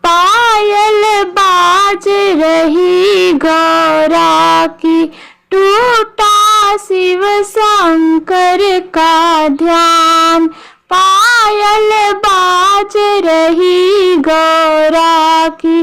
पायल बाज रही गौरा की, टूटा शिव शंकर का ध्यान। पायल बाज रही गौरा की,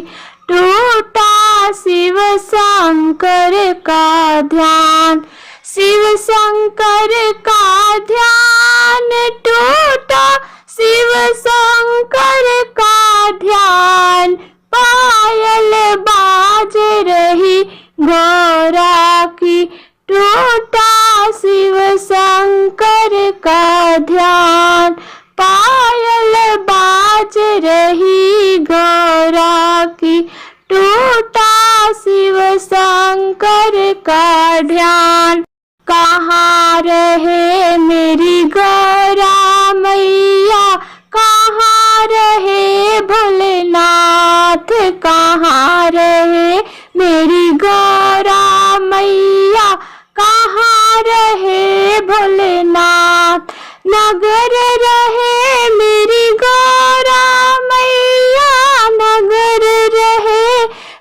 टूटा शिव शंकर का ध्यान। शिव शंकर का ध्यान टूटा, शिव शंकर का ध्यान। पायल बाज रही गौरा की, टूटा शिव शंकर का ध्यान। पायल बाज रही गौरा की, टूटा शिव शंकर का ध्यान। कहाँ रहे मेरी गौरा मैया, कहाँ रहे भोलेनाथ, कहाँ रहे मेरी गौरा मैया, कहाँ रहे भोलेनाथ। नगर रहे मेरी गौरा मैया, नगर रहे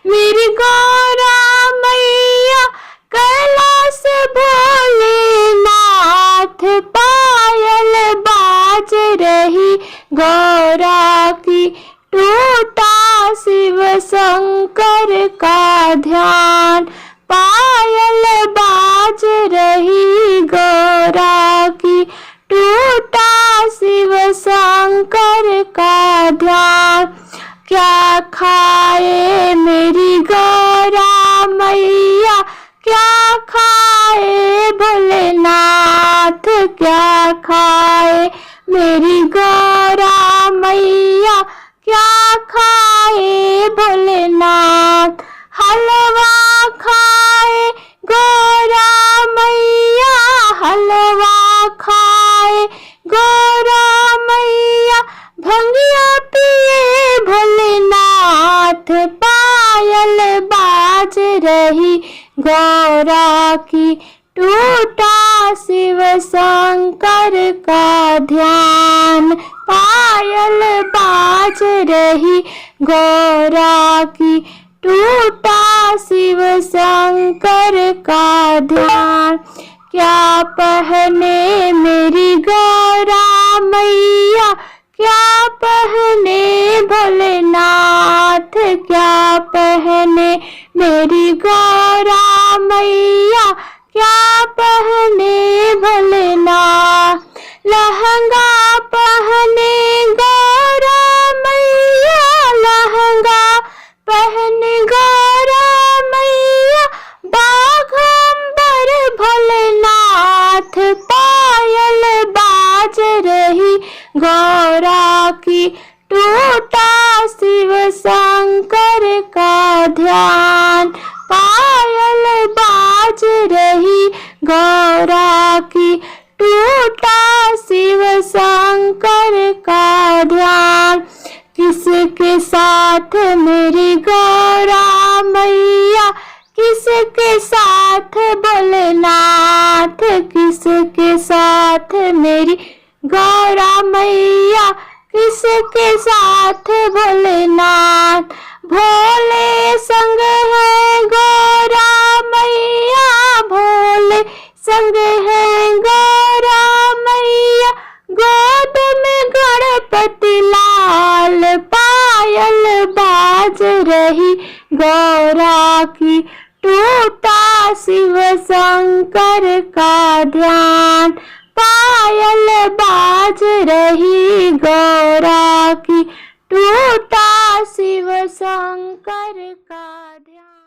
मेरी गौरा मैया, कैलाश भोलेनाथ। पायल बाज रही गौरा की, टूटा शिव शंकर का ध्यान। पायल बाज रही गौरा की, टूटा शिव शंकर का ध्यान। क्या खाए मेरी गौरा मैया, क्या खाए भोलेनाथ, क्या खाए मेरी गौरा मैया, क्या खाए भोलेनाथ। हलवा खाए गौरा मैया, हलवा खाए गौरा मैया, भंगिया पिए भोलेनाथ। पायल बाज रही गौरा की, टूटा शिव शंकर का ध्यान। पायल बाज रही गौरा की, टूटा शिव शंकर का ध्यान। क्या पहने मेरी गौरा मैया, क्या पहने भोलेनाथ, क्या पहने मेरी गौरा मैया, क्या पहने भोलेनाथ। लहंगा पहने गौरा मैया, लहंगा पहने गौरा मैया, बाघंबर भोलेनाथ। पायल बाज रही गौरा की, टूटा शिव शंकर का ध्यान। पायल बाज रही गौरा की, टूटा शिव शंकर का ध्यान। किसके साथ मेरी गौरा मैया, किसके साथ भोलेनाथ, किसके साथ मेरी गौरा मैया, किसके साथ भोलेनाथ। भोले संग है गौरा मैया, भोले संग है गौरा मैया, गोद में गणपति लाल। पायल बाज रही गौरा की, टूटा शिव शंकर का ध्यान। पायल बाज रही गौरा की, टूटा शिव शंकर का ध्यान।